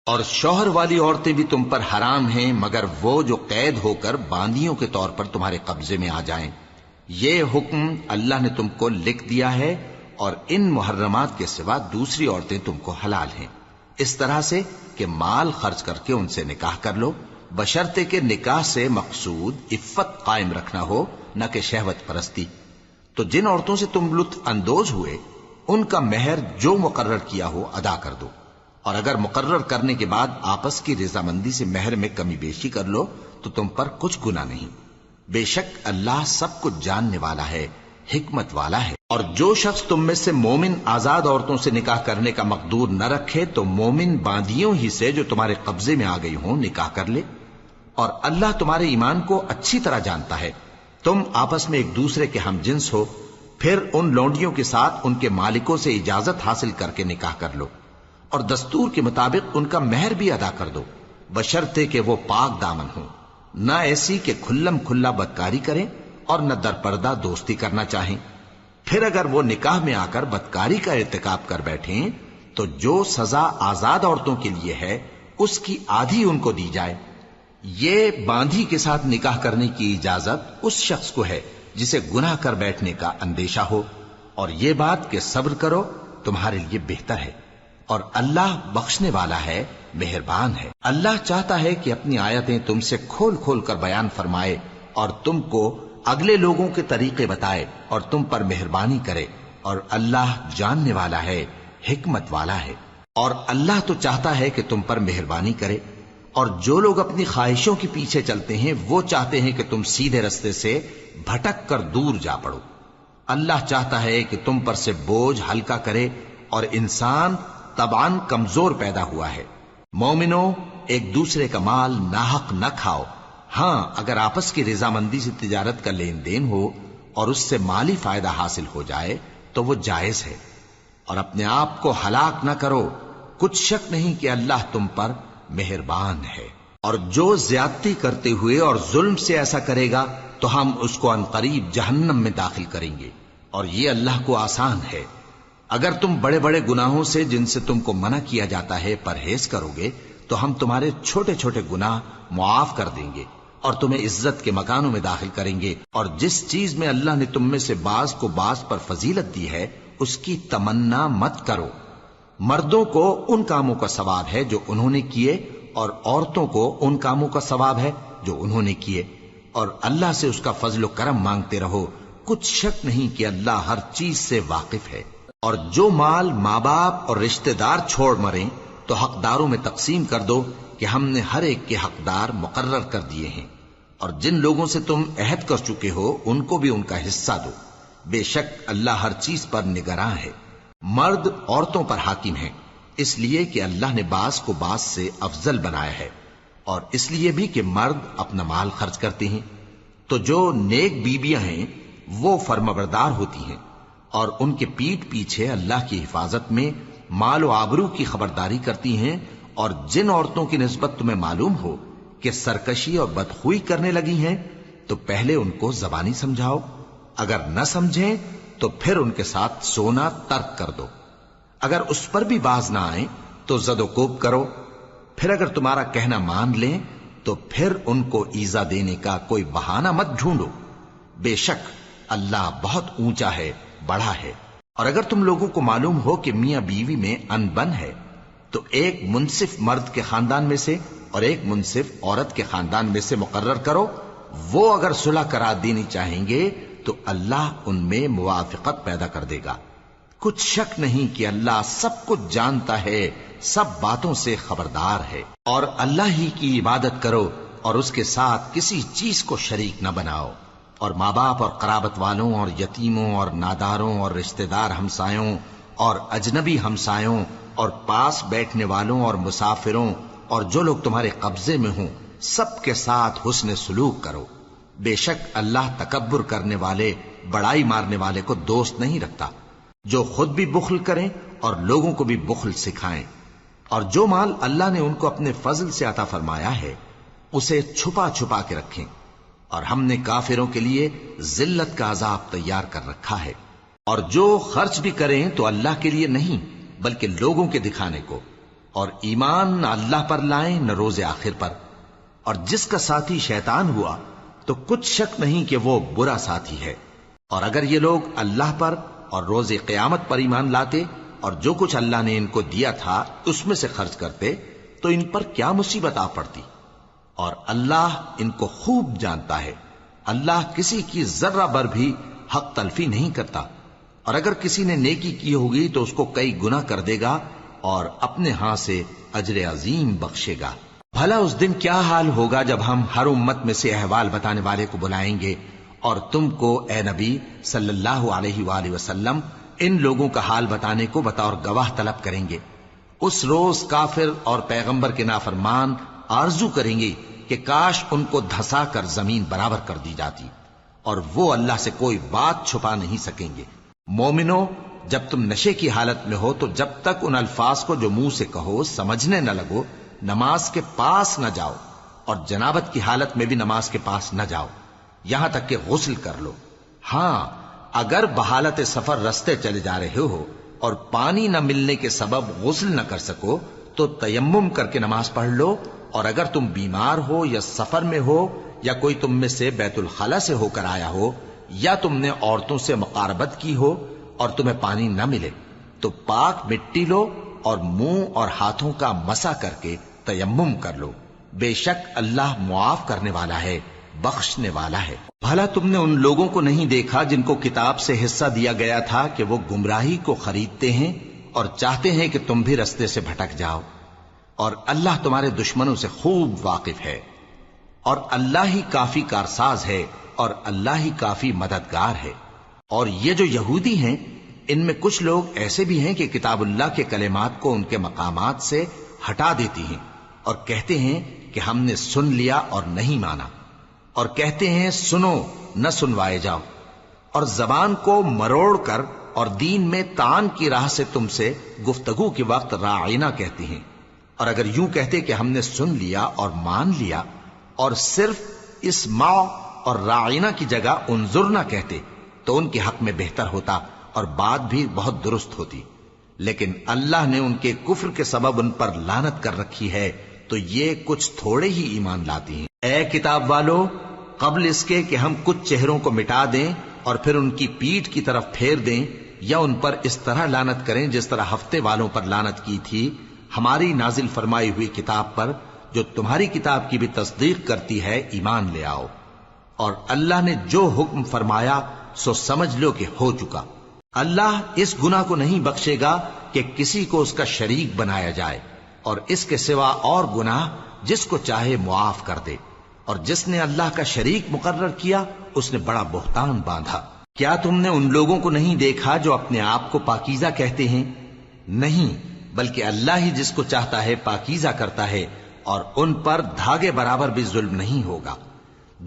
اور شوہر والی عورتیں بھی تم پر حرام ہیں مگر وہ جو قید ہو کر باندیوں کے طور پر تمہارے قبضے میں آ جائیں۔ یہ حکم اللہ نے تم کو لکھ دیا ہے، اور ان محرمات کے سوا دوسری عورتیں تم کو حلال ہیں، اس طرح سے کہ مال خرچ کر کے ان سے نکاح کر لو، بشرطے کہ نکاح سے مقصود عفت قائم رکھنا ہو، نہ کہ شہوت پرستی۔ تو جن عورتوں سے تم لطف اندوز ہوئے ان کا مہر جو مقرر کیا ہو ادا کر دو، اور اگر مقرر کرنے کے بعد آپس کی رضامندی سے مہر میں کمی بیشی کر لو تو تم پر کچھ گناہ نہیں۔ بے شک اللہ سب کچھ جاننے والا ہے، حکمت والا ہے۔ اور جو شخص تم میں سے مومن آزاد عورتوں سے نکاح کرنے کا مقدور نہ رکھے تو مومن باندیوں ہی سے جو تمہارے قبضے میں آ گئی ہوں نکاح کر لے، اور اللہ تمہارے ایمان کو اچھی طرح جانتا ہے۔ تم آپس میں ایک دوسرے کے ہم جنس ہو، پھر ان لونڈیوں کے ساتھ ان کے مالکوں سے اجازت حاصل کر کے نکاح کر لو، اور دستور کے مطابق ان کا مہر بھی ادا کر دو، بشرطے کہ وہ پاک دامن ہوں، نہ ایسی کہ کھلم کھلا بدکاری کریں اور نہ درپردہ دوستی کرنا چاہیں۔ پھر اگر وہ نکاح میں آ کر بدکاری کا ارتکاب کر بیٹھیں تو جو سزا آزاد عورتوں کے لیے ہے اس کی آدھی ان کو دی جائے۔ یہ باندھی کے ساتھ نکاح کرنے کی اجازت اس شخص کو ہے جسے گناہ کر بیٹھنے کا اندیشہ ہو، اور یہ بات کہ صبر کرو تمہارے لیے بہتر ہے، اور اللہ بخشنے والا ہے، مہربان ہے۔ اللہ چاہتا ہے کہ اپنی آیتیں تم سے کھول کھول کر بیان فرمائے اور تم کو اگلے لوگوں کے طریقے بتائے اور تم پر مہربانی کرے، اور اللہ جاننے والا ہے، حکمت والا ہے۔ اور اللہ تو چاہتا ہے کہ تم پر مہربانی کرے، اور جو لوگ اپنی خواہشوں کے پیچھے چلتے ہیں وہ چاہتے ہیں کہ تم سیدھے رستے سے بھٹک کر دور جا پڑو۔ اللہ چاہتا ہے کہ تم پر سے بوجھ ہلکا کرے، اور انسان طبعاً کمزور پیدا ہوا ہے۔ مومنوں، ایک دوسرے کا مال ناحق نہ کھاؤ، ہاں اگر آپس کی رضامندی سے تجارت کا لین دین ہو اور اس سے مالی فائدہ حاصل ہو جائے تو وہ جائز ہے، اور اپنے آپ کو ہلاک نہ کرو، کچھ شک نہیں کہ اللہ تم پر مہربان ہے۔ اور جو زیادتی کرتے ہوئے اور ظلم سے ایسا کرے گا تو ہم اس کو عنقریب جہنم میں داخل کریں گے، اور یہ اللہ کو آسان ہے۔ اگر تم بڑے بڑے گناہوں سے جن سے تم کو منع کیا جاتا ہے پرہیز کرو گے تو ہم تمہارے چھوٹے چھوٹے گناہ معاف کر دیں گے اور تمہیں عزت کے مکانوں میں داخل کریں گے۔ اور جس چیز میں اللہ نے تم میں سے بعض کو بعض پر فضیلت دی ہے اس کی تمنا مت کرو۔ مردوں کو ان کاموں کا ثواب ہے جو انہوں نے کیے، اور عورتوں کو ان کاموں کا ثواب ہے جو انہوں نے کیے، اور اللہ سے اس کا فضل و کرم مانگتے رہو، کچھ شک نہیں کہ اللہ ہر چیز سے واقف ہے۔ اور جو مال ماں باپ اور رشتہ دار چھوڑ مریں تو حقداروں میں تقسیم کر دو کہ ہم نے ہر ایک کے حقدار مقرر کر دیے ہیں، اور جن لوگوں سے تم عہد کر چکے ہو ان کو بھی ان کا حصہ دو، بے شک اللہ ہر چیز پر نگراں ہے۔ مرد عورتوں پر حاکم ہیں، اس لیے کہ اللہ نے بعض کو بعض سے افضل بنایا ہے، اور اس لیے بھی کہ مرد اپنا مال خرچ کرتے ہیں۔ تو جو نیک بیویاں ہیں وہ فرمانبردار ہوتی ہیں، اور ان کے پیٹھ پیچھے اللہ کی حفاظت میں مال و آبرو کی خبرداری کرتی ہیں۔ اور جن عورتوں کی نسبت تمہیں معلوم ہو کہ سرکشی اور بدخوئی کرنے لگی ہیں تو پہلے ان کو زبانی سمجھاؤ، اگر نہ سمجھیں تو پھر ان کے ساتھ سونا ترک کر دو۔ اگر اس پر بھی باز نہ آئیں تو زد و کوب کرو، پھر اگر تمہارا کہنا مان لیں تو پھر ان کو ایذا دینے کا کوئی بہانہ مت ڈھونڈو، بے شک اللہ بہت اونچا ہے، بڑا ہے۔ اور اگر تم لوگوں کو معلوم ہو کہ میاں بیوی میں انبن ہے تو ایک منصف مرد کے خاندان میں سے اور ایک منصف عورت کے خاندان میں سے مقرر کرو، وہ اگر صلح کرا دینی چاہیں گے تو اللہ ان میں موافقت پیدا کر دے گا۔ کچھ شک نہیں کہ اللہ سب کچھ جانتا ہے، سب باتوں سے خبردار ہے۔ اور اللہ ہی کی عبادت کرو اور اس کے ساتھ کسی چیز کو شریک نہ بناؤ، اور ماں باپ اور قرابت والوں اور یتیموں اور ناداروں اور رشتہ دار ہمسایوں اور اجنبی ہمسایوں اور پاس بیٹھنے والوں اور مسافروں اور جو لوگ تمہارے قبضے میں ہوں سب کے ساتھ حسن سلوک کرو، بے شک اللہ تکبر کرنے والے، بڑائی مارنے والے کو دوست نہیں رکھتا۔ جو خود بھی بخل کریں اور لوگوں کو بھی بخل سکھائیں، اور جو مال اللہ نے ان کو اپنے فضل سے عطا فرمایا ہے اسے چھپا چھپا کے رکھیں، اور ہم نے کافروں کے لیے ذلت کا عذاب تیار کر رکھا ہے۔ اور جو خرچ بھی کریں تو اللہ کے لیے نہیں بلکہ لوگوں کے دکھانے کو، اور ایمان نہ اللہ پر لائیں نہ روز آخر پر، اور جس کا ساتھی شیطان ہوا تو کچھ شک نہیں کہ وہ برا ساتھی ہے۔ اور اگر یہ لوگ اللہ پر اور روز قیامت پر ایمان لاتے اور جو کچھ اللہ نے ان کو دیا تھا اس میں سے خرچ کرتے تو ان پر کیا مصیبت آ پڑتی، اور اللہ ان کو خوب جانتا ہے۔ اللہ کسی کی ذرہ بر بھی حق تلفی نہیں کرتا، اور اگر کسی نے نیکی کی ہوگی تو اس کو کئی گنا کر دے گا اور اپنے ہاں سے اجر عظیم بخشے گا۔ بھلا اس دن کیا حال ہوگا جب ہم ہر امت میں سے احوال بتانے والے کو بلائیں گے اور تم کو اے نبی صلی اللہ علیہ وآلہ وسلم ان لوگوں کا حال بتانے کو بطور گواہ طلب کریں گے۔ اس روز کافر اور پیغمبر کے نافرمان آرزو کریں گے کہ کاش ان کو دھسا کر زمین برابر کر دی جاتی، اور وہ اللہ سے کوئی بات چھپا نہیں سکیں گے۔ مومنو، جب تم نشے کی حالت میں ہو تو جب تک ان الفاظ کو جو منہ سے کہو سمجھنے نہ لگو نماز کے پاس نہ جاؤ، اور جنابت کی حالت میں بھی نماز کے پاس نہ جاؤ یہاں تک کہ غسل کر لو۔ ہاں، اگر بحالت سفر رستے چلے جا رہے ہو اور پانی نہ ملنے کے سبب غسل نہ کر سکو تو تیمم کر کے نماز پڑھ لو، اور اگر تم بیمار ہو یا سفر میں ہو یا کوئی تم میں سے بیت الخلا سے ہو کر آیا ہو یا تم نے عورتوں سے مقاربت کی ہو اور تمہیں پانی نہ ملے تو پاک مٹی لو اور منہ اور ہاتھوں کا مسح کر کے تیمم کر لو، بے شک اللہ معاف کرنے والا ہے، بخشنے والا ہے۔ بھلا تم نے ان لوگوں کو نہیں دیکھا جن کو کتاب سے حصہ دیا گیا تھا کہ وہ گمراہی کو خریدتے ہیں اور چاہتے ہیں کہ تم بھی رستے سے بھٹک جاؤ، اور اللہ تمہارے دشمنوں سے خوب واقف ہے، اور اللہ ہی کافی کارساز ہے، اور اللہ ہی کافی مددگار ہے۔ اور یہ جو یہودی ہیں ان میں کچھ لوگ ایسے بھی ہیں کہ کتاب اللہ کے کلمات کو ان کے مقامات سے ہٹا دیتی ہیں اور کہتے ہیں کہ ہم نے سن لیا اور نہیں مانا، اور کہتے ہیں سنو نہ سنوائے جاؤ، اور زبان کو مروڑ کر اور دین میں تان کی راہ سے تم سے گفتگو کے وقت راعینا کہتی ہیں، اور اگر یوں کہتے کہ ہم نے سن لیا اور مان لیا اور صرف اسمع اور راعینا کی جگہ انظرنا کہتے تو ان کے حق میں بہتر ہوتا اور بات بھی بہت درست ہوتی، لیکن اللہ نے ان کے کفر کے سبب ان پر لعنت کر رکھی ہے تو یہ کچھ تھوڑے ہی ایمان لاتی ہیں۔ اے کتاب والو، قبل اس کے کہ ہم کچھ چہروں کو مٹا دیں اور پھر ان کی پیٹھ کی طرف پھیر دیں یا ان پر اس طرح لعنت کریں جس طرح ہفتے والوں پر لعنت کی تھی، ہماری نازل فرمائی ہوئی کتاب پر جو تمہاری کتاب کی بھی تصدیق کرتی ہے ایمان لے آؤ، اور اللہ نے جو حکم فرمایا سو سمجھ لو کہ ہو چکا۔ اللہ اس گناہ کو نہیں بخشے گا کہ کسی کو اس کا شریک بنایا جائے، اور اس کے سوا اور گناہ جس کو چاہے معاف کر دے، اور جس نے اللہ کا شریک مقرر کیا اس نے بڑا بہتان باندھا۔ کیا تم نے ان لوگوں کو نہیں دیکھا جو اپنے آپ کو پاکیزہ کہتے ہیں؟ نہیں، بلکہ اللہ ہی جس کو چاہتا ہے پاکیزہ کرتا ہے، اور ان پر دھاگے برابر بھی ظلم نہیں ہوگا۔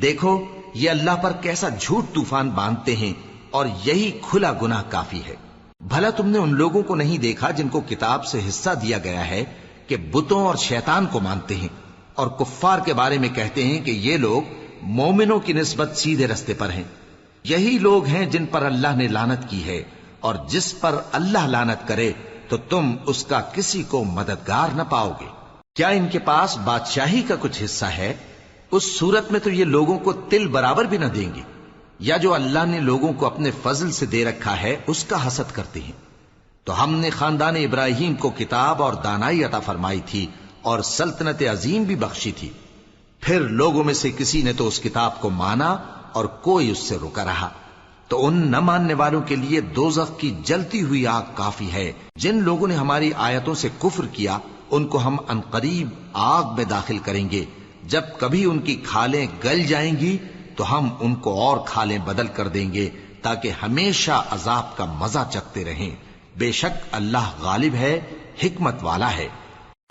دیکھو یہ اللہ پر کیسا جھوٹ طوفان باندھتے ہیں، اور یہی کھلا گناہ کافی ہے۔ بھلا تم نے ان لوگوں کو نہیں دیکھا جن کو کتاب سے حصہ دیا گیا ہے کہ بتوں اور شیطان کو مانتے ہیں، اور کفار کے بارے میں کہتے ہیں کہ یہ لوگ مومنوں کی نسبت سیدھے رستے پر ہیں۔ یہی لوگ ہیں جن پر اللہ نے لعنت کی ہے، اور جس پر اللہ لعنت کرے تو تم اس کا کسی کو مددگار نہ پاؤ گے۔ کیا ان کے پاس بادشاہی کا کچھ حصہ ہے؟ اس صورت میں تو یہ لوگوں کو تل برابر بھی نہ دیں گے، یا جو اللہ نے لوگوں کو اپنے فضل سے دے رکھا ہے اس کا حسد کرتے ہیں۔ تو ہم نے خاندان ابراہیم کو کتاب اور دانائی عطا فرمائی تھی اور سلطنت عظیم بھی بخشی تھی، پھر لوگوں میں سے کسی نے تو اس کتاب کو مانا اور کوئی اس سے رکا رہا، تو ان نہ ماننے والوں کے لیے دوزخ کی جلتی ہوئی آگ کافی ہے۔ جن لوگوں نے ہماری آیتوں سے کفر کیا ان کو ہم عنقریب آگ میں داخل کریں گے، جب کبھی ان کی کھالیں گل جائیں گی تو ہم ان کو اور کھالیں بدل کر دیں گے تاکہ ہمیشہ عذاب کا مزہ چکھتے رہیں۔ بے شک اللہ غالب ہے، حکمت والا ہے۔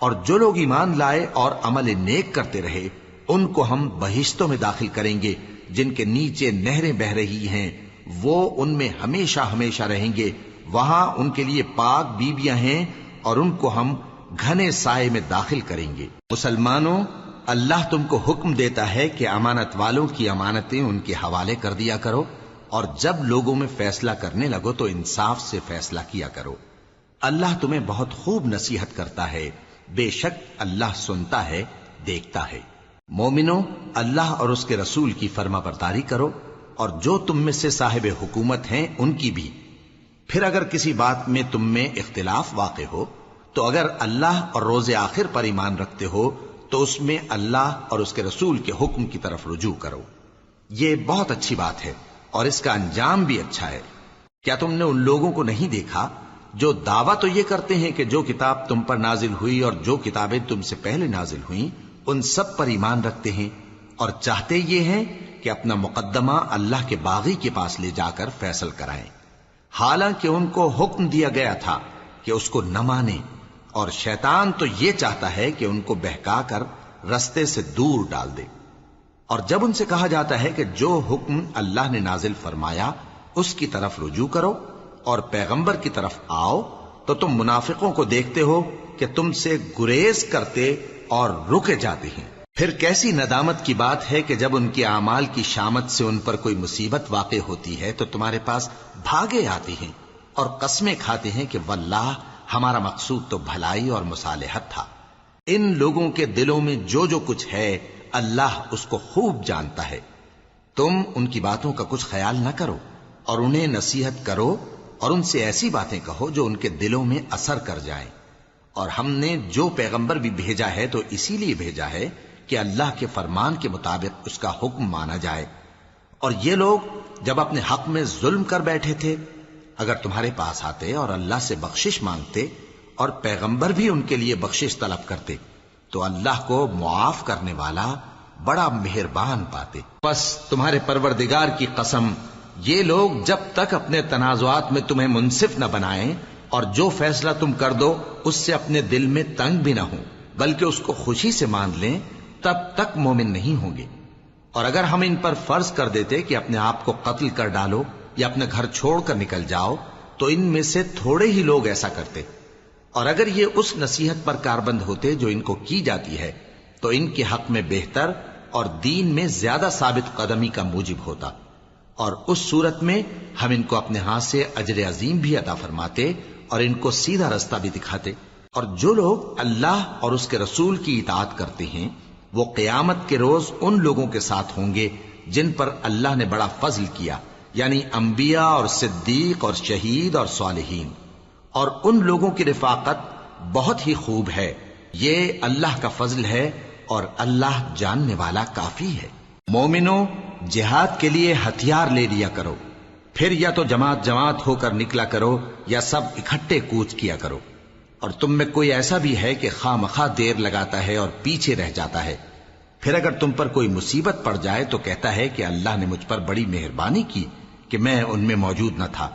اور جو لوگ ایمان لائے اور عمل نیک کرتے رہے ان کو ہم بہشتوں میں داخل کریں گے جن کے نیچے نہریں بہ رہی ہیں، وہ ان میں ہمیشہ ہمیشہ رہیں گے، وہاں ان کے لیے پاک بیویاں ہیں اور ان کو ہم گھنے سائے میں داخل کریں گے۔ مسلمانوں، اللہ تم کو حکم دیتا ہے کہ امانت والوں کی امانتیں ان کے حوالے کر دیا کرو، اور جب لوگوں میں فیصلہ کرنے لگو تو انصاف سے فیصلہ کیا کرو۔ اللہ تمہیں بہت خوب نصیحت کرتا ہے، بے شک اللہ سنتا ہے، دیکھتا ہے۔ مومنو، اللہ اور اس کے رسول کی فرما برداری کرو، اور جو تم میں سے صاحب حکومت ہیں ان کی بھی۔ پھر اگر کسی بات میں تم میں اختلاف واقع ہو تو اگر اللہ اور روز آخر پر ایمان رکھتے ہو تو اس میں اللہ اور اس کے رسول کے حکم کی طرف رجوع کرو۔ یہ بہت اچھی بات ہے اور اس کا انجام بھی اچھا ہے۔ کیا تم نے ان لوگوں کو نہیں دیکھا جو دعویٰ تو یہ کرتے ہیں کہ جو کتاب تم پر نازل ہوئی اور جو کتابیں تم سے پہلے نازل ہوئیں ان سب پر ایمان رکھتے ہیں، اور چاہتے یہ ہیں کہ اپنا مقدمہ اللہ کے باغی کے پاس لے جا کر فیصل کرائیں، حالانکہ ان کو حکم دیا گیا تھا کہ اس کو نہ مانیں، اور شیطان تو یہ چاہتا ہے کہ ان کو بہکا کر رستے سے دور ڈال دے۔ اور جب ان سے کہا جاتا ہے کہ جو حکم اللہ نے نازل فرمایا اس کی طرف رجوع کرو اور پیغمبر کی طرف آؤ، تو تم منافقوں کو دیکھتے ہو کہ تم سے گریز کرتے اور رکے جاتے ہیں۔ پھر کیسی ندامت کی بات ہے کہ جب ان کے اعمال کی شامت سے ان پر کوئی مصیبت واقع ہوتی ہے تو تمہارے پاس بھاگے آتے ہیں اور قسمیں کھاتے ہیں کہ واللہ ہمارا مقصود تو بھلائی اور مصالحت تھا۔ ان لوگوں کے دلوں میں جو جو کچھ ہے اللہ اس کو خوب جانتا ہے۔ تم ان کی باتوں کا کچھ خیال نہ کرو اور انہیں نصیحت کرو اور ان سے ایسی باتیں کہو جو ان کے دلوں میں اثر کر جائیں۔ اور ہم نے جو پیغمبر بھی بھیجا ہے تو اسی لیے بھیجا ہے کہ اللہ کے فرمان کے مطابق اس کا حکم مانا جائے۔ اور یہ لوگ جب اپنے حق میں ظلم کر بیٹھے تھے، اگر تمہارے پاس آتے اور اللہ سے بخشش مانگتے اور پیغمبر بھی ان کے لیے بخشش طلب کرتے تو اللہ کو معاف کرنے والا بڑا مہربان پاتے۔ بس تمہارے پروردگار کی قسم، یہ لوگ جب تک اپنے تنازعات میں تمہیں منصف نہ بنائیں اور جو فیصلہ تم کر دو اس سے اپنے دل میں تنگ بھی نہ ہوں بلکہ اس کو خوشی سے مان لیں، تب تک مومن نہیں ہوں گے۔ اور اگر ہم ان پر فرض کر دیتے کہ اپنے آپ کو قتل کر ڈالو یا اپنے گھر چھوڑ کر نکل جاؤ تو ان میں سے تھوڑے ہی لوگ ایسا کرتے، اور اگر یہ اس نصیحت پر کاربند ہوتے جو ان کو کی جاتی ہے تو ان کے حق میں بہتر اور دین میں زیادہ ثابت قدمی کا موجب ہوتا، اور اس صورت میں ہم ان کو اپنے ہاتھ سے اجر عظیم بھی عطا فرماتے اور ان کو سیدھا رستہ بھی دکھاتے۔ اور جو لوگ اللہ اور اس کے رسول کی اطاعت کرتے ہیں وہ قیامت کے روز ان لوگوں کے ساتھ ہوں گے جن پر اللہ نے بڑا فضل کیا، یعنی انبیاء اور صدیق اور شہید اور صالحین، اور ان لوگوں کی رفاقت بہت ہی خوب ہے۔ یہ اللہ کا فضل ہے اور اللہ جاننے والا کافی ہے۔ مومنو، جہاد کے لیے ہتھیار لے لیا کرو، پھر یا تو جماعت جماعت ہو کر نکلا کرو یا سب اکٹھے کوچ کیا کرو۔ اور تم میں کوئی ایسا بھی ہے کہ خواہ مخواہ دیر لگاتا ہے اور پیچھے رہ جاتا ہے، پھر اگر تم پر کوئی مصیبت پڑ جائے تو کہتا ہے کہ اللہ نے مجھ پر بڑی مہربانی کی کہ میں ان میں موجود نہ تھا۔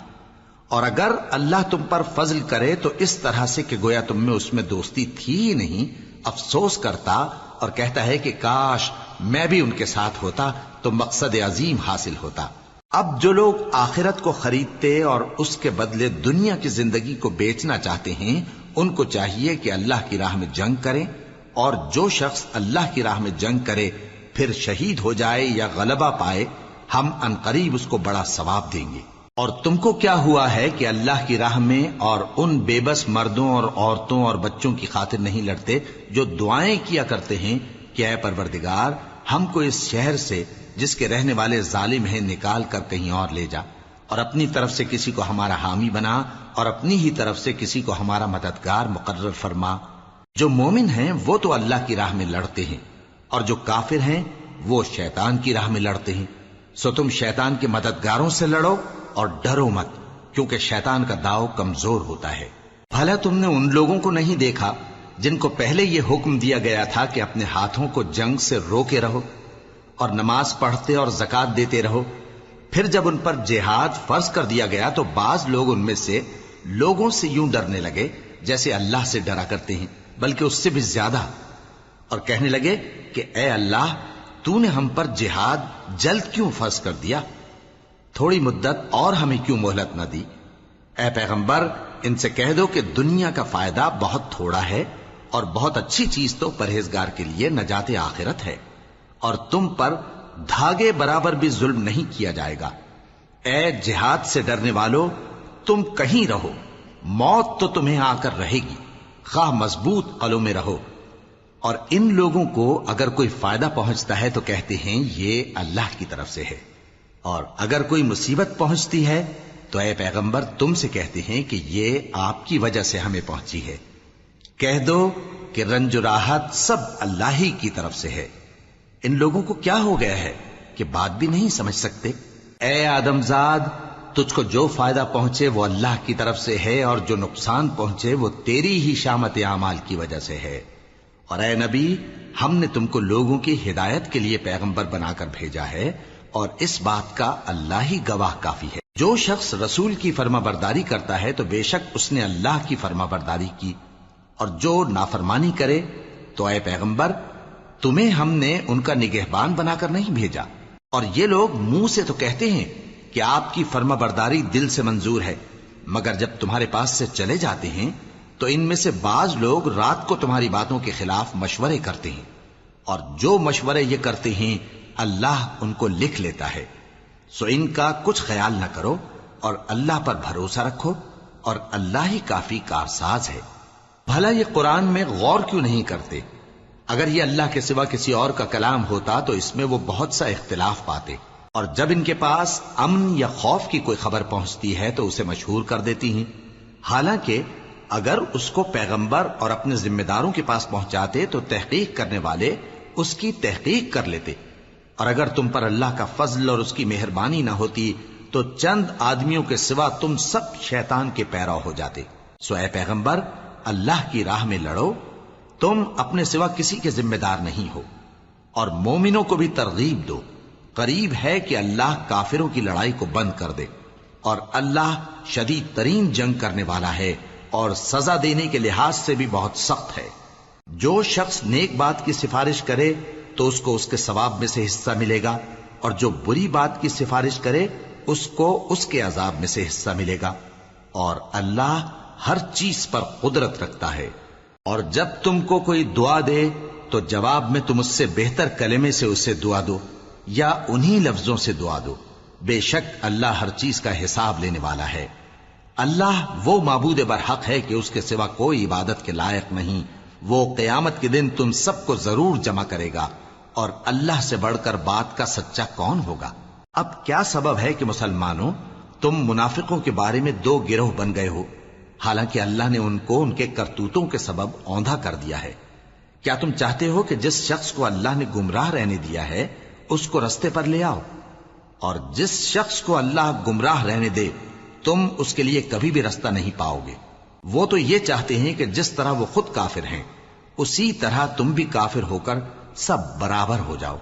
اور اگر اللہ تم پر فضل کرے تو اس طرح سے کہ گویا تم میں اس میں دوستی تھی ہی نہیں، افسوس کرتا اور کہتا ہے کہ کاش میں بھی ان کے ساتھ ہوتا تو مقصد عظیم حاصل ہوتا۔ اب جو لوگ آخرت کو خریدتے اور اس کے بدلے دنیا کی زندگی کو بیچنا چاہتے ہیں ان کو چاہیے کہ اللہ کی راہ میں جنگ کریں، اور جو شخص اللہ کی راہ میں جنگ کرے پھر شہید ہو جائے یا غلبہ پائے ہم عنقریب اس کو بڑا ثواب دیں گے۔ اور تم کو کیا ہوا ہے کہ اللہ کی راہ میں اور ان بے بس مردوں اور عورتوں اور بچوں کی خاطر نہیں لڑتے جو دعائیں کیا کرتے ہیں کہ اے پروردگار ہم کو اس شہر سے جس کے رہنے والے ظالم ہیں نکال کر کہیں اور لے جا، اور اپنی طرف سے کسی کو ہمارا حامی بنا اور اپنی ہی طرف سے کسی کو ہمارا مددگار مقرر فرما۔ جو مومن ہیں وہ تو اللہ کی راہ میں لڑتے ہیں، اور جو کافر ہیں وہ شیطان کی راہ میں لڑتے ہیں، سو تم شیطان کے مددگاروں سے لڑو اور ڈرو مت، کیونکہ شیطان کا داؤ کمزور ہوتا ہے۔ بھلا تم نے ان لوگوں کو نہیں دیکھا جن کو پہلے یہ حکم دیا گیا تھا کہ اپنے ہاتھوں کو جنگ سے روکے رہو اور نماز پڑھتے اور زکوٰۃ دیتے رہو، پھر جب ان پر جہاد فرض کر دیا گیا تو بعض لوگ ان میں سے لوگوں سے یوں ڈرنے لگے جیسے اللہ سے ڈرا کرتے ہیں، بلکہ اس سے بھی زیادہ، اور کہنے لگے کہ اے اللہ تو نے ہم پر جہاد جلد کیوں فرض کر دیا، تھوڑی مدت اور ہمیں کیوں مہلت نہ دی۔ اے پیغمبر ان سے کہہ دو کہ دنیا کا فائدہ بہت تھوڑا ہے اور بہت اچھی چیز تو پرہیزگار کے لیے نجات آخرت ہے، اور تم پر دھاگے برابر بھی ظلم نہیں کیا جائے گا۔ اے جہاد سے ڈرنے والو، تم کہیں رہو، موت تو تمہیں آ کر رہے گی، خواہ مضبوط قلعوں میں رہو۔ اور ان لوگوں کو اگر کوئی فائدہ پہنچتا ہے تو کہتے ہیں یہ اللہ کی طرف سے ہے، اور اگر کوئی مصیبت پہنچتی ہے تو اے پیغمبر تم سے کہتے ہیں کہ یہ آپ کی وجہ سے ہمیں پہنچی ہے۔ کہہ دو کہ رنج و راحت سب اللہ ہی کی طرف سے ہے۔ ان لوگوں کو کیا ہو گیا ہے کہ بات بھی نہیں سمجھ سکتے؟ اے آدم زاد، تجھ کو جو فائدہ پہنچے وہ اللہ کی طرف سے ہے، اور جو نقصان پہنچے وہ تیری ہی شامت اعمال کی وجہ سے ہے۔ اور اے نبی، ہم نے تم کو لوگوں کی ہدایت کے لیے پیغمبر بنا کر بھیجا ہے، اور اس بات کا اللہ ہی گواہ کافی ہے۔ جو شخص رسول کی فرما برداری کرتا ہے تو بے شک اس نے اللہ کی فرما برداری کی، اور جو نافرمانی کرے تو اے پیغمبر تمہیں ہم نے ان کا نگہبان بنا کر نہیں بھیجا۔ اور یہ لوگ منہ سے تو کہتے ہیں کہ آپ کی فرما برداری دل سے منظور ہے، مگر جب تمہارے پاس سے چلے جاتے ہیں تو ان میں سے بعض لوگ رات کو تمہاری باتوں کے خلاف مشورے کرتے ہیں، اور جو مشورے یہ کرتے ہیں اللہ ان کو لکھ لیتا ہے۔ سو ان کا کچھ خیال نہ کرو اور اللہ پر بھروسہ رکھو، اور اللہ ہی کافی کارساز ہے۔ بھلا یہ قرآن میں غور کیوں نہیں کرتے؟ اگر یہ اللہ کے سوا کسی اور کا کلام ہوتا تو اس میں وہ بہت سا اختلاف پاتے، اور جب ان کے پاس امن یا خوف کی کوئی خبر پہنچتی ہے تو اسے مشہور کر دیتی ہیں، حالانکہ اگر اس کو پیغمبر اور اپنے ذمہ داروں کے پاس پہنچاتے تو تحقیق کرنے والے اس کی تحقیق کر لیتے، اور اگر تم پر اللہ کا فضل اور اس کی مہربانی نہ ہوتی تو چند آدمیوں کے سوا تم سب شیطان کے پیرو ہو جاتے۔ سو اے پیغمبر اللہ کی راہ میں لڑو، تم اپنے سوا کسی کے ذمہ دار نہیں ہو، اور مومنوں کو بھی ترغیب دو۔ قریب ہے کہ اللہ کافروں کی لڑائی کو بند کر دے، اور اللہ شدید ترین جنگ کرنے والا ہے اور سزا دینے کے لحاظ سے بھی بہت سخت ہے۔ جو شخص نیک بات کی سفارش کرے تو اس کو اس کے ثواب میں سے حصہ ملے گا، اور جو بری بات کی سفارش کرے اس کو اس کے عذاب میں سے حصہ ملے گا، اور اللہ ہر چیز پر قدرت رکھتا ہے۔ اور جب تم کو کوئی دعا دے تو جواب میں تم اس سے بہتر کلمے سے اسے دعا دو، یا انہی لفظوں سے دعا دو، بے شک اللہ ہر چیز کا حساب لینے والا ہے۔ اللہ وہ معبود برحق ہے کہ اس کے سوا کوئی عبادت کے لائق نہیں۔ وہ قیامت کے دن تم سب کو ضرور جمع کرے گا، اور اللہ سے بڑھ کر بات کا سچا کون ہوگا؟ اب کیا سبب ہے کہ مسلمانوں تم منافقوں کے بارے میں دو گروہ بن گئے ہو، حالانکہ اللہ نے ان کو ان کے کرتوتوں کے سبب اوندھا کر دیا ہے؟ کیا تم چاہتے ہو کہ جس شخص کو اللہ نے گمراہ رہنے دیا ہے اس کو رستے پر لے آؤ، اور جس شخص کو اللہ گمراہ رہنے دے تم اس کے لیے کبھی بھی رستہ نہیں پاؤ گے؟ وہ تو یہ چاہتے ہیں کہ جس طرح وہ خود کافر ہیں اسی طرح تم بھی کافر ہو کر سب برابر ہو جاؤ۔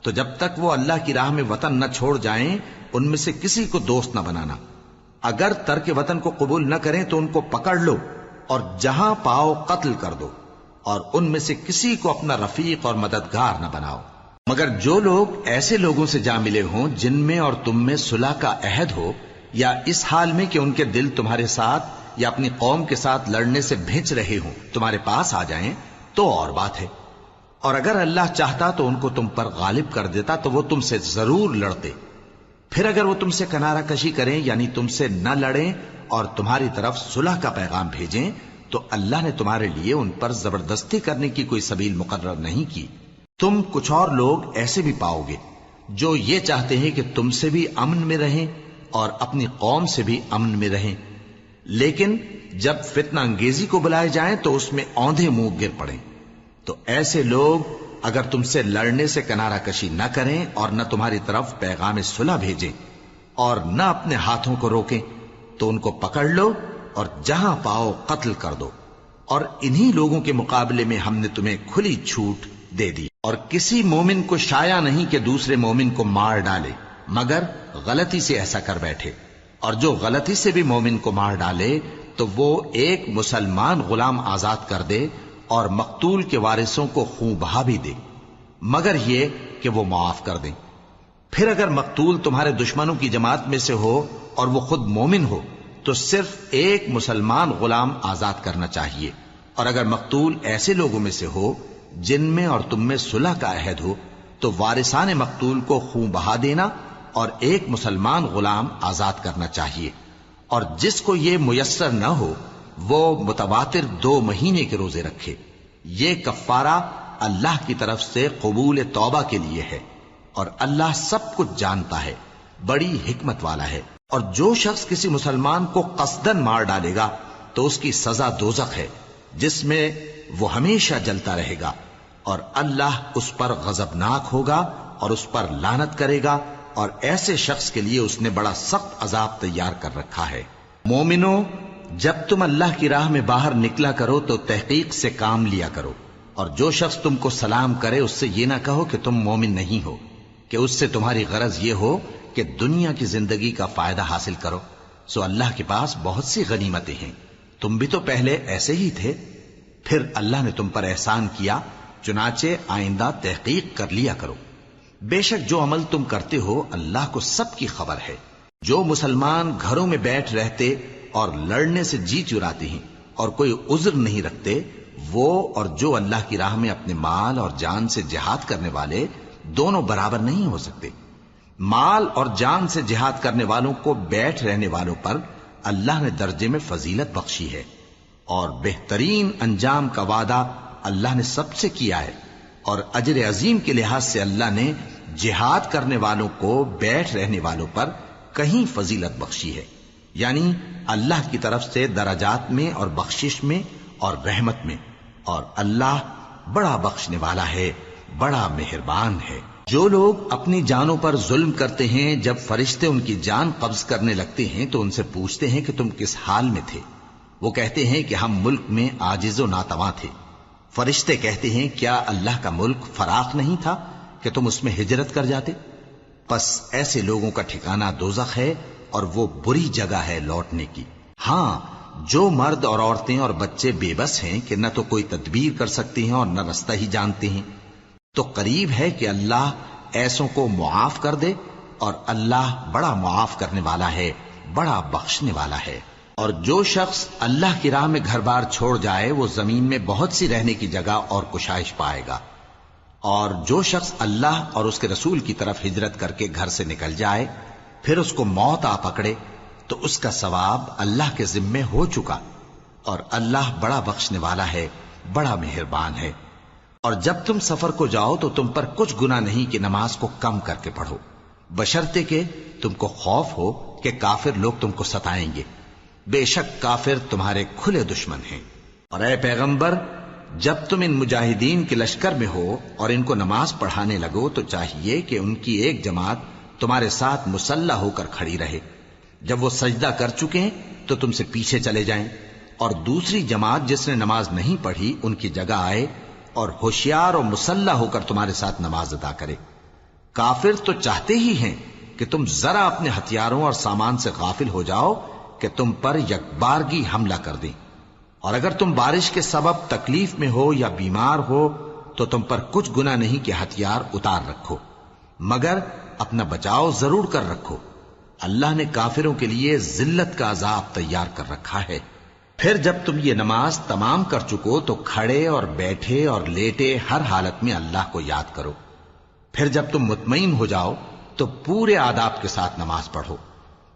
تو جب تک وہ اللہ کی راہ میں وطن نہ چھوڑ جائیں ان میں سے کسی کو دوست نہ بنانا۔ اگر ترک وطن کو قبول نہ کریں تو ان کو پکڑ لو اور جہاں پاؤ قتل کر دو، اور ان میں سے کسی کو اپنا رفیق اور مددگار نہ بناؤ، مگر جو لوگ ایسے لوگوں سے جا ملے ہوں جن میں اور تم میں صلح کا عہد ہو، یا اس حال میں کہ ان کے دل تمہارے ساتھ یا اپنی قوم کے ساتھ لڑنے سے بھنچ رہے ہوں تمہارے پاس آ جائیں تو اور بات ہے، اور اگر اللہ چاہتا تو ان کو تم پر غالب کر دیتا تو وہ تم سے ضرور لڑتے۔ پھر اگر وہ تم سے کنارہ کشی کریں یعنی تم سے نہ لڑیں اور تمہاری طرف صلح کا پیغام بھیجیں تو اللہ نے تمہارے لیے ان پر زبردستی کرنے کی کوئی سبیل مقرر نہیں کی۔ تم کچھ اور لوگ ایسے بھی پاؤ گے جو یہ چاہتے ہیں کہ تم سے بھی امن میں رہیں اور اپنی قوم سے بھی امن میں رہیں، لیکن جب فتنہ انگیزی کو بلائے جائیں تو اس میں اوندھے منہ گر پڑیں۔ تو ایسے لوگ اگر تم سے لڑنے سے کنارہ کشی نہ کریں اور نہ تمہاری طرف پیغام صلح بھیجیں اور نہ اپنے ہاتھوں کو روکیں تو ان کو پکڑ لو اور جہاں پاؤ قتل کر دو، اور انہی لوگوں کے مقابلے میں ہم نے تمہیں کھلی چھوٹ دے دی۔ اور کسی مومن کو شایع نہیں کہ دوسرے مومن کو مار ڈالے مگر غلطی سے ایسا کر بیٹھے، اور جو غلطی سے بھی مومن کو مار ڈالے تو وہ ایک مسلمان غلام آزاد کر دے اور مقتول کے وارثوں کو خون بہا بھی دے، مگر یہ کہ وہ معاف کر دیں۔ پھر اگر مقتول تمہارے دشمنوں کی جماعت میں سے ہو اور وہ خود مومن ہو تو صرف ایک مسلمان غلام آزاد کرنا چاہیے، اور اگر مقتول ایسے لوگوں میں سے ہو جن میں اور تم میں صلح کا عہد ہو تو وارثان مقتول کو خون بہا دینا اور ایک مسلمان غلام آزاد کرنا چاہیے، اور جس کو یہ میسر نہ ہو وہ متواتر 2 مہینے کے روزے رکھے. یہ کفارہ اللہ کی طرف سے قبول توبہ کے لیے ہے، اور اللہ سب کچھ جانتا ہے، بڑی حکمت والا ہے. اور جو شخص کسی مسلمان کو قصدن مار ڈالے گا تو اس کی سزا دوزخ ہے، جس میں وہ ہمیشہ جلتا رہے گا، اور اللہ اس پر غضبناک ہوگا اور اس پر لعنت کرے گا، اور ایسے شخص کے لیے اس نے بڑا سخت عذاب تیار کر رکھا ہے. مومنو، جب تم اللہ کی راہ میں باہر نکلا کرو تو تحقیق سے کام لیا کرو، اور جو شخص تم کو سلام کرے اس سے یہ نہ کہو کہ تم مومن نہیں ہو، کہ اس سے تمہاری غرض یہ ہو کہ دنیا کی زندگی کا فائدہ حاصل کرو. سو اللہ کے پاس بہت سی غنیمتیں ہیں، تم بھی تو پہلے ایسے ہی تھے، پھر اللہ نے تم پر احسان کیا، چنانچہ آئندہ تحقیق کر لیا کرو. بے شک جو عمل تم کرتے ہو اللہ کو سب کی خبر ہے. جو مسلمان گھروں میں بیٹھ رہتے اور لڑنے سے جی چراتے ہیں اور کوئی عذر نہیں رکھتے، وہ اور جو اللہ کی راہ میں اپنے مال اور جان سے جہاد کرنے والے دونوں برابر نہیں ہو سکتے. مال اور جان سے جہاد کرنے والوں کو بیٹھ رہنے والوں پر اللہ نے درجے میں فضیلت بخشی ہے، اور بہترین انجام کا وعدہ اللہ نے سب سے کیا ہے. اور اجر عظیم کے لحاظ سے اللہ نے جہاد کرنے والوں کو بیٹھ رہنے والوں پر کہیں فضیلت بخشی ہے، یعنی اللہ کی طرف سے درجات میں اور بخشش میں اور رحمت میں. اور اللہ بڑا بخشنے والا ہے، بڑا مہربان ہے. جو لوگ اپنی جانوں پر ظلم کرتے ہیں، جب فرشتے ان کی جان قبض کرنے لگتے ہیں تو ان سے پوچھتے ہیں کہ تم کس حال میں تھے؟ وہ کہتے ہیں کہ ہم ملک میں عاجز و ناتواں تھے. فرشتے کہتے ہیں کیا اللہ کا ملک فراخ نہیں تھا کہ تم اس میں ہجرت کر جاتے؟ پس ایسے لوگوں کا ٹھکانہ دوزخ ہے، اور وہ بری جگہ ہے لوٹنے کی. ہاں، جو مرد اور عورتیں اور بچے بے بس ہیں کہ نہ تو کوئی تدبیر کر سکتے ہیں اور نہ رستہ ہی جانتے ہیں، تو قریب ہے کہ اللہ ایسوں کو معاف کر دے، اور اللہ بڑا معاف کرنے والا ہے، بڑا بخشنے والا ہے. اور جو شخص اللہ کی راہ میں گھر بار چھوڑ جائے وہ زمین میں بہت سی رہنے کی جگہ اور کشائش پائے گا. اور جو شخص اللہ اور اس کے رسول کی طرف ہجرت کر کے گھر سے نکل جائے پھر اس کو موت آ پکڑے تو اس کا ثواب اللہ کے ذمے ہو چکا، اور اللہ بڑا بخشنے والا ہے، بڑا مہربان ہے. اور جب تم سفر کو جاؤ تو تم پر کچھ گناہ نہیں کہ نماز کو کم کر کے پڑھو، بشرطے کہ تم کو خوف ہو کہ کافر لوگ تم کو ستائیں گے. بے شک کافر تمہارے کھلے دشمن ہیں. اور اے پیغمبر، جب تم ان مجاہدین کے لشکر میں ہو اور ان کو نماز پڑھانے لگو تو چاہیے کہ ان کی ایک جماعت تمہارے ساتھ مسلح ہو کر کھڑی رہے. جب وہ سجدہ کر چکے ہیں تو تم سے پیچھے چلے جائیں، اور دوسری جماعت جس نے نماز نہیں پڑھی ان کی جگہ آئے اور ہوشیار اور مسلح ہو کر تمہارے ساتھ نماز ادا کرے. کافر تو چاہتے ہی ہیں کہ تم ذرا اپنے ہتھیاروں اور سامان سے غافل ہو جاؤ کہ تم پر یکبارگی حملہ کر دیں. اور اگر تم بارش کے سبب تکلیف میں ہو یا بیمار ہو تو تم پر کچھ گناہ نہیں کہ ہتھیار اتار رکھو، مگر اپنا بچاؤ ضرور کر رکھو. اللہ نے کافروں کے لیے ذلت کا عذاب تیار کر رکھا ہے. پھر جب تم یہ نماز تمام کر چکو تو کھڑے اور بیٹھے اور لیٹے ہر حالت میں اللہ کو یاد کرو. پھر جب تم مطمئن ہو جاؤ تو پورے آداب کے ساتھ نماز پڑھو.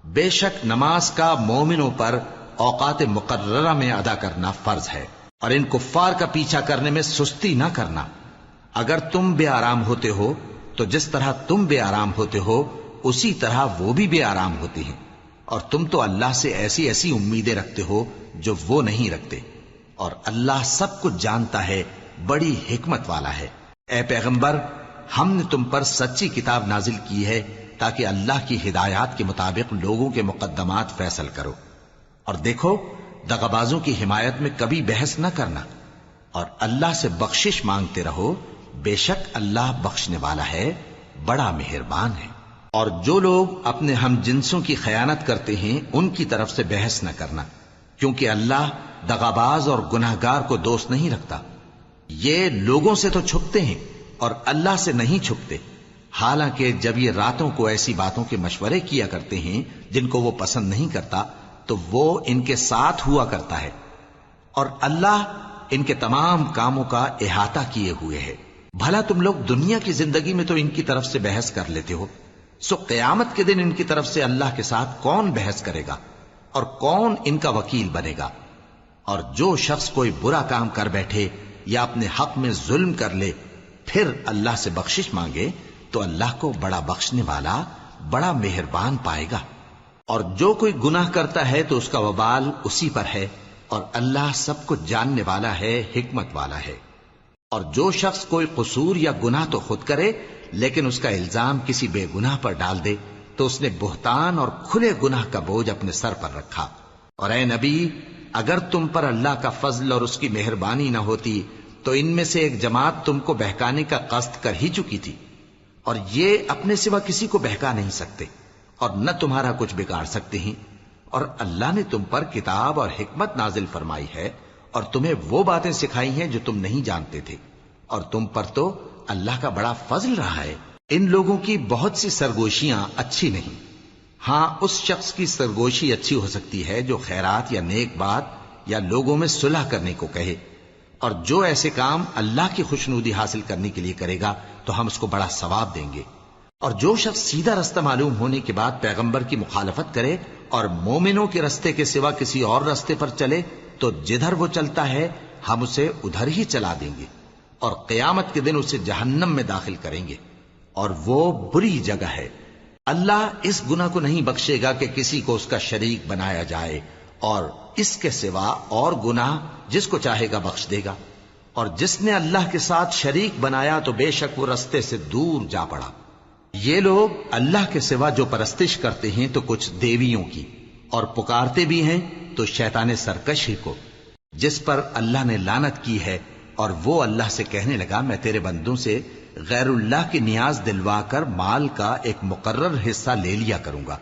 بے شک نماز کا مومنوں پر اوقات مقررہ میں ادا کرنا فرض ہے، اور ان کفار کا پیچھا کرنے میں سستی نہ کرنا. اگر تم بے آرام ہوتے ہو تو جس طرح تم بے آرام ہوتے ہو اسی طرح وہ بھی بے آرام ہوتے ہیں، اور تم تو اللہ سے ایسی ایسی امیدیں رکھتے ہو جو وہ نہیں رکھتے، اور اللہ سب کچھ جانتا ہے، بڑی حکمت والا ہے. اے پیغمبر، ہم نے تم پر سچی کتاب نازل کی ہے تاکہ اللہ کی ہدایات کے مطابق لوگوں کے مقدمات فیصل کرو. اور دیکھو، دغابازوں کی حمایت میں کبھی بحث نہ کرنا، اور اللہ سے بخشش مانگتے رہو. بے شک اللہ بخشنے والا ہے، بڑا مہربان ہے. اور جو لوگ اپنے ہم جنسوں کی خیانت کرتے ہیں ان کی طرف سے بحث نہ کرنا، کیونکہ اللہ دغاباز اور گناہگار کو دوست نہیں رکھتا. یہ لوگوں سے تو چھپتے ہیں اور اللہ سے نہیں چھپتے، حالانکہ جب یہ راتوں کو ایسی باتوں کے مشورے کیا کرتے ہیں جن کو وہ پسند نہیں کرتا تو وہ ان کے ساتھ ہوا کرتا ہے، اور اللہ ان کے تمام کاموں کا احاطہ کیے ہوئے ہے. بھلا تم لوگ دنیا کی زندگی میں تو ان کی طرف سے بحث کر لیتے ہو، سو قیامت کے دن ان کی طرف سے اللہ کے ساتھ کون بحث کرے گا اور کون ان کا وکیل بنے گا؟ اور جو شخص کوئی برا کام کر بیٹھے یا اپنے حق میں ظلم کر لے پھر اللہ سے بخشش مانگے تو اللہ کو بڑا بخشنے والا بڑا مہربان پائے گا. اور جو کوئی گناہ کرتا ہے تو اس کا وبال اسی پر ہے، اور اللہ سب کچھ جاننے والا ہے، حکمت والا ہے. اور جو شخص کوئی قصور یا گناہ تو خود کرے لیکن اس کا الزام کسی بے گناہ پر ڈال دے تو اس نے بہتان اور کھلے گناہ کا بوجھ اپنے سر پر رکھا. اور اے نبی، اگر تم پر اللہ کا فضل اور اس کی مہربانی نہ ہوتی تو ان میں سے ایک جماعت تم کو بہکانے کا قصد کر ہی چکی تھی، اور یہ اپنے سوا کسی کو بہکا نہیں سکتے اور نہ تمہارا کچھ بگاڑ سکتے ہیں. اور اللہ نے تم پر کتاب اور حکمت نازل فرمائی ہے اور تمہیں وہ باتیں سکھائی ہیں جو تم نہیں جانتے تھے، اور تم پر تو اللہ کا بڑا فضل رہا ہے. ان لوگوں کی بہت سی سرگوشیاں اچھی نہیں. ہاں، اس شخص کی سرگوشی اچھی ہو سکتی ہے جو خیرات یا نیک بات یا لوگوں میں صلح کرنے کو کہے، اور جو ایسے کام اللہ کی خوشنودی حاصل کرنے کے لیے کرے گا تو ہم اس کو بڑا ثواب دیں گے. اور جو شخص سیدھا رستہ معلوم ہونے کے بعد پیغمبر کی مخالفت کرے اور مومنوں کے رستے کے سوا کسی اور رستے پر چلے تو جدھر وہ چلتا ہے ہم اسے ادھر ہی چلا دیں گے، اور قیامت کے دن اسے جہنم میں داخل کریں گے، اور وہ بری جگہ ہے. اللہ اس گناہ کو نہیں بخشے گا کہ کسی کو اس کا شریک بنایا جائے، اور اس کے سوا اور گناہ جس کو چاہے گا بخش دے گا. اور جس نے اللہ کے ساتھ شریک بنایا تو بے شک وہ رستے سے دور جا پڑا. یہ لوگ اللہ کے سوا جو پرستش کرتے ہیں تو کچھ دیویوں کی، اور پکارتے بھی ہیں تو شیطان سرکشی کو جس پر اللہ نے لعنت کی ہے. اور وہ اللہ سے کہنے لگا میں تیرے بندوں سے غیر اللہ کی نیاز دلوا کر مال کا ایک مقرر حصہ لے لیا کروں گا،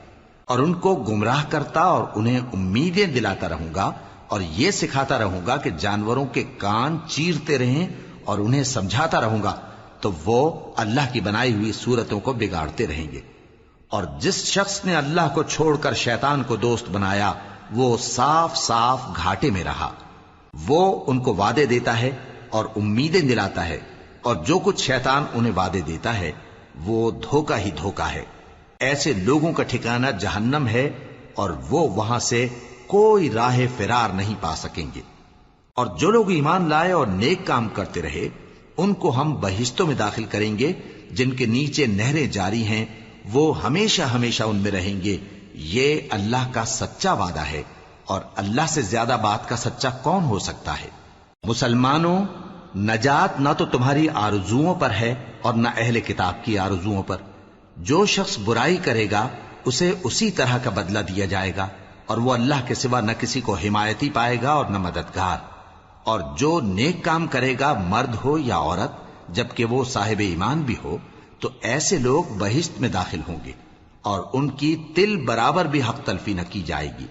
اور ان کو گمراہ کرتا اور انہیں امیدیں دلاتا رہوں گا، اور یہ سکھاتا رہوں گا کہ جانوروں کے کان چیرتے رہیں، اور انہیں سمجھاتا رہوں گا تو وہ اللہ کی بنائی ہوئی صورتوں کو بگاڑتے رہیں گے. اور جس شخص نے اللہ کو چھوڑ کر شیطان کو دوست بنایا وہ صاف صاف گھاٹے میں رہا. وہ ان کو وعدے دیتا ہے اور امیدیں دلاتا ہے، اور جو کچھ شیطان انہیں وعدے دیتا ہے وہ دھوکہ ہی دھوکہ ہے. ایسے لوگوں کا ٹھکانہ جہنم ہے، اور وہ وہاں سے کوئی راہ فرار نہیں پا سکیں گے. اور جو لوگ ایمان لائے اور نیک کام کرتے رہے ان کو ہم بہشتوں میں داخل کریں گے جن کے نیچے نہریں جاری ہیں، وہ ہمیشہ ہمیشہ ان میں رہیں گے. یہ اللہ کا سچا وعدہ ہے، اور اللہ سے زیادہ بات کا سچا کون ہو سکتا ہے. مسلمانوں، نجات نہ تو تمہاری آرزوؤں پر ہے اور نہ اہل کتاب کی آرزوؤں پر. جو شخص برائی کرے گا اسے اسی طرح کا بدلہ دیا جائے گا، اور وہ اللہ کے سوا نہ کسی کو حمایتی پائے گا اور نہ مددگار. اور جو نیک کام کرے گا مرد ہو یا عورت جبکہ وہ صاحب ایمان بھی ہو تو ایسے لوگ بہشت میں داخل ہوں گے، اور ان کی تل برابر بھی حق تلفی نہ کی جائے گی.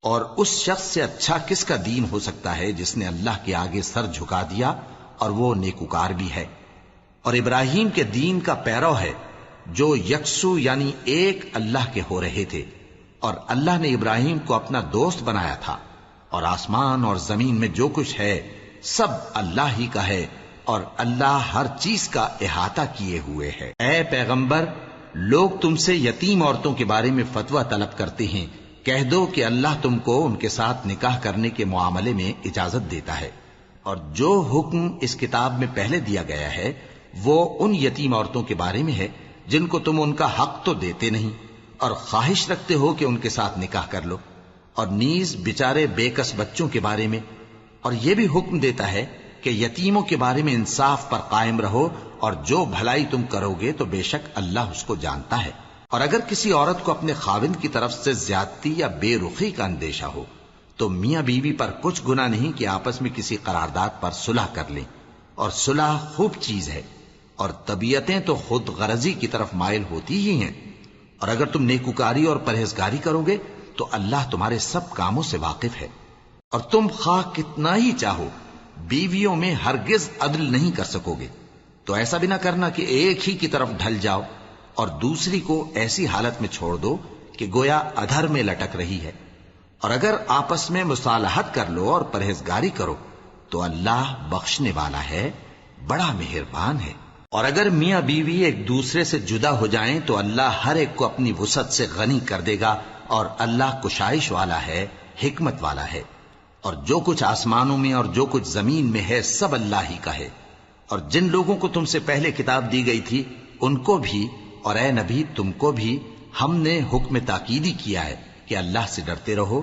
اور اس شخص سے اچھا کس کا دین ہو سکتا ہے جس نے اللہ کے آگے سر جھکا دیا اور وہ نیکوکار بھی ہے. اور ابراہیم کے دین کا پیرو ہے جو یکسو یعنی ایک اللہ کے ہو رہے تھے، اور اللہ نے ابراہیم کو اپنا دوست بنایا تھا. اور آسمان اور زمین میں جو کچھ ہے سب اللہ ہی کا ہے، اور اللہ ہر چیز کا احاطہ کیے ہوئے ہے. اے پیغمبر، لوگ تم سے یتیم عورتوں کے بارے میں فتویٰ طلب کرتے ہیں. کہہ دو کہ اللہ تم کو ان کے ساتھ نکاح کرنے کے معاملے میں اجازت دیتا ہے، اور جو حکم اس کتاب میں پہلے دیا گیا ہے وہ ان یتیم عورتوں کے بارے میں ہے جن کو تم ان کا حق تو دیتے نہیں اور خواہش رکھتے ہو کہ ان کے ساتھ نکاح کر لو، اور نیز بیچارے بے کس بچوں کے بارے میں. اور یہ بھی حکم دیتا ہے کہ یتیموں کے بارے میں انصاف پر قائم رہو، اور جو بھلائی تم کرو گے تو بے شک اللہ اس کو جانتا ہے. اور اگر کسی عورت کو اپنے خاوند کی طرف سے زیادتی یا بے رخی کا اندیشہ ہو تو میاں بیوی پر کچھ گناہ نہیں کہ آپس میں کسی قرارداد پر صلح کر لیں، اور صلح خوب چیز ہے. اور طبیعتیں تو خود غرضی کی طرف مائل ہوتی ہی ہیں. اور اگر تم نیکوکاری اور پرہیزگاری کرو گے تو اللہ تمہارے سب کاموں سے واقف ہے. اور تم خواہ کتنا ہی چاہو بیویوں میں ہرگز عدل نہیں کر سکو گے. تو ایسا بھی نہ کرنا کہ ایک ہی کی طرف ڈھل جاؤ اور دوسری کو ایسی حالت میں چھوڑ دو کہ گویا ادھر میں لٹک رہی ہے. اور اگر آپس میں مصالحت کر لو اور پرہیزگاری کرو تو اللہ بخشنے والا ہے، بڑا مہربان ہے. اور اگر میاں بیوی ایک دوسرے سے جدا ہو جائیں تو اللہ ہر ایک کو اپنی وسعت سے غنی کر دے گا، اور اللہ کشائش والا ہے، حکمت والا ہے. اور جو کچھ آسمانوں میں اور جو کچھ زمین میں ہے سب اللہ ہی کا ہے۔ اور جن لوگوں کو تم سے پہلے کتاب دی گئی تھی ان کو بھی اور اے نبی تم کو بھی ہم نے حکم تاکیدی کیا ہے کہ اللہ سے ڈرتے رہو،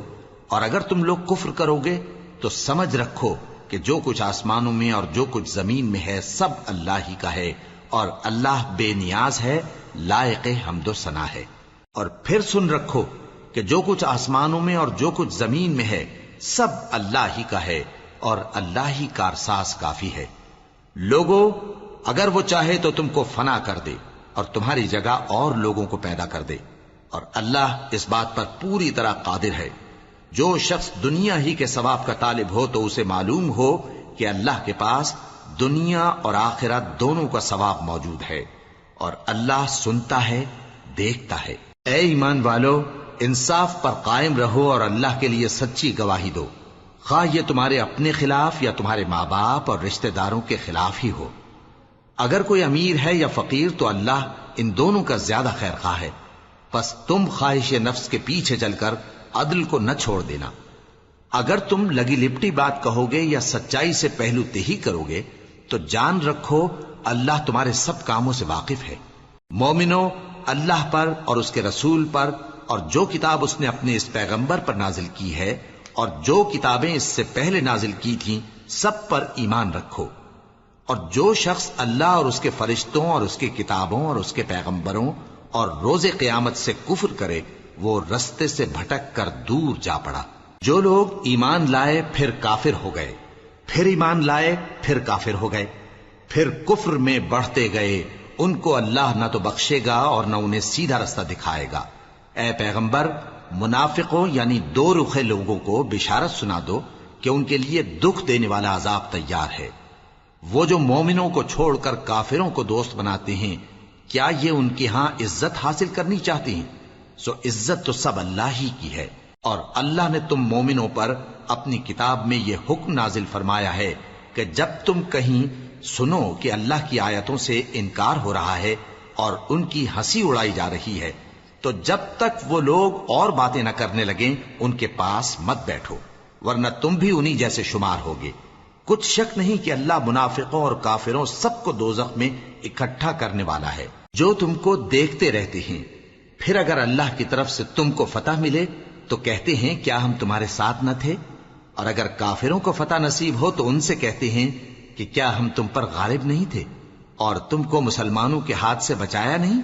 اور اگر تم لوگ کفر کرو گے تو سمجھ رکھو کہ جو کچھ آسمانوں میں اور جو کچھ زمین میں ہے سب اللہ ہی کا ہے، اور اللہ بے نیاز ہے، لائق حمد و ثنا ہے۔ اور پھر سن رکھو کہ جو کچھ آسمانوں میں اور جو کچھ زمین میں ہے سب اللہ ہی کا ہے، اور اللہ ہی کارساز کافی ہے۔ لوگو اگر وہ چاہے تو تم کو فنا کر دے اور تمہاری جگہ اور لوگوں کو پیدا کر دے، اور اللہ اس بات پر پوری طرح قادر ہے۔ جو شخص دنیا ہی کے ثواب کا طالب ہو تو اسے معلوم ہو کہ اللہ کے پاس دنیا اور آخرت دونوں کا ثواب موجود ہے، اور اللہ سنتا ہے، دیکھتا ہے۔ اے ایمان والو، انصاف پر قائم رہو اور اللہ کے لیے سچی گواہی دو، خواہ یہ تمہارے اپنے خلاف یا تمہارے ماں باپ اور رشتہ داروں کے خلاف ہی ہو۔ اگر کوئی امیر ہے یا فقیر تو اللہ ان دونوں کا زیادہ خیر خواہ ہے، پس تم خواہش نفس کے پیچھے چل کر عدل کو نہ چھوڑ دینا۔ اگر تم لگی لپٹی بات کہو گے یا سچائی سے پہلو تہی کرو گے تو جان رکھو اللہ تمہارے سب کاموں سے واقف ہے۔ مومنو، اللہ پر اور اس کے رسول پر اور جو کتاب اس نے اپنے اس پیغمبر پر نازل کی ہے اور جو کتابیں اس سے پہلے نازل کی تھیں سب پر ایمان رکھو۔ اور جو شخص اللہ اور اس کے فرشتوں اور اس کی کتابوں اور اس کے پیغمبروں اور روز قیامت سے کفر کرے وہ رستے سے بھٹک کر دور جا پڑا۔ جو لوگ ایمان لائے پھر کافر ہو گئے، پھر ایمان لائے پھر کافر ہو گئے، پھر کفر میں بڑھتے گئے، ان کو اللہ نہ تو بخشے گا اور نہ انہیں سیدھا رستہ دکھائے گا۔ اے پیغمبر، منافقوں یعنی دو رخے لوگوں کو بشارت سنا دو کہ ان کے لیے دکھ دینے والا عذاب تیار ہے۔ وہ جو مومنوں کو چھوڑ کر کافروں کو دوست بناتے ہیں، کیا یہ ان کے ہاں عزت حاصل کرنی چاہتے ہیں؟ سو عزت تو سب اللہ ہی کی ہے۔ اور اللہ نے تم مومنوں پر اپنی کتاب میں یہ حکم نازل فرمایا ہے کہ جب تم کہیں سنو کہ اللہ کی آیتوں سے انکار ہو رہا ہے اور ان کی ہنسی اڑائی جا رہی ہے تو جب تک وہ لوگ اور باتیں نہ کرنے لگیں ان کے پاس مت بیٹھو، ورنہ تم بھی انہی جیسے شمار ہوگے۔ کچھ شک نہیں کہ اللہ منافقوں اور کافروں سب کو دوزخ میں اکٹھا کرنے والا ہے۔ جو تم کو دیکھتے رہتے ہیں، پھر اگر اللہ کی طرف سے تم کو فتح ملے تو کہتے ہیں کیا ہم تمہارے ساتھ نہ تھے، اور اگر کافروں کو فتح نصیب ہو تو ان سے کہتے ہیں کہ کیا ہم تم پر غالب نہیں تھے اور تم کو مسلمانوں کے ہاتھ سے بچایا نہیں۔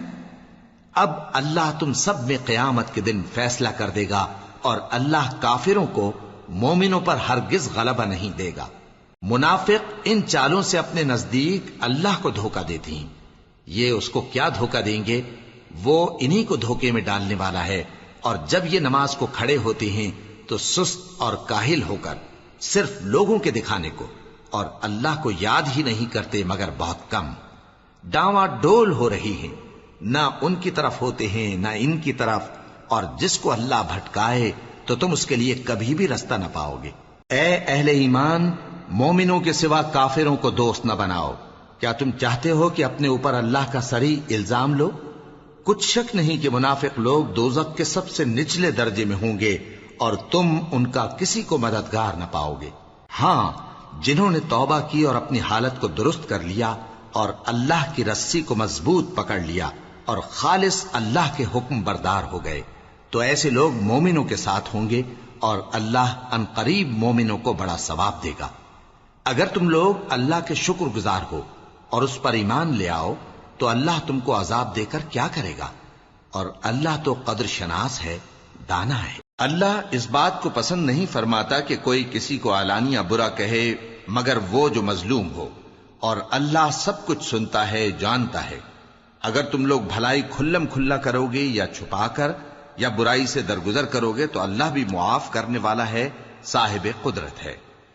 اب اللہ تم سب میں قیامت کے دن فیصلہ کر دے گا، اور اللہ کافروں کو مومنوں پر ہرگز غلبہ نہیں دے گا۔ منافق ان چالوں سے اپنے نزدیک اللہ کو دھوکہ دیتے ہیں، یہ اس کو کیا دھوکہ دیں گے، وہ انہی کو دھوکے میں ڈالنے والا ہے۔ اور جب یہ نماز کو کھڑے ہوتے ہیں تو سست اور کاہل ہو کر صرف لوگوں کے دکھانے کو اور اللہ کو یاد ہی نہیں کرتے مگر بہت کم، ڈاواں ڈول ہو رہی ہیں، نہ ان کی طرف ہوتے ہیں نہ ان کی طرف، اور جس کو اللہ بھٹکائے تو تم اس کے لیے کبھی بھی رستہ نہ پاؤ گے۔ اے اہل ایمان، مومنوں کے سوا کافروں کو دوست نہ بناؤ۔ کیا تم چاہتے ہو کہ اپنے اوپر اللہ کا صریح الزام لو؟ کچھ شک نہیں کہ منافق لوگ دوزخ کے سب سے نچلے درجے میں ہوں گے اور تم ان کا کسی کو مددگار نہ پاؤ گے۔ ہاں، جنہوں نے توبہ کی اور اپنی حالت کو درست کر لیا اور اللہ کی رسی کو مضبوط پکڑ لیا اور خالص اللہ کے حکم بردار ہو گئے تو ایسے لوگ مومنوں کے ساتھ ہوں گے، اور اللہ ان قریب مومنوں کو بڑا ثواب دے گا۔ اگر تم لوگ اللہ کے شکر گزار ہو اور اس پر ایمان لے آؤ تو اللہ تم کو عذاب دے کر کیا کرے گا، اور اللہ تو قدر شناس ہے، دانا ہے۔ اللہ اس بات کو پسند نہیں فرماتا کہ کوئی کسی کو علانیہ برا کہے مگر وہ جو مظلوم ہو، اور اللہ سب کچھ سنتا ہے، جانتا ہے۔ اگر تم لوگ بھلائی کھلم کھلا کرو گے یا چھپا کر یا برائی سے درگزر کرو گے تو اللہ بھی معاف کرنے والا ہے، صاحب قدرت ہے۔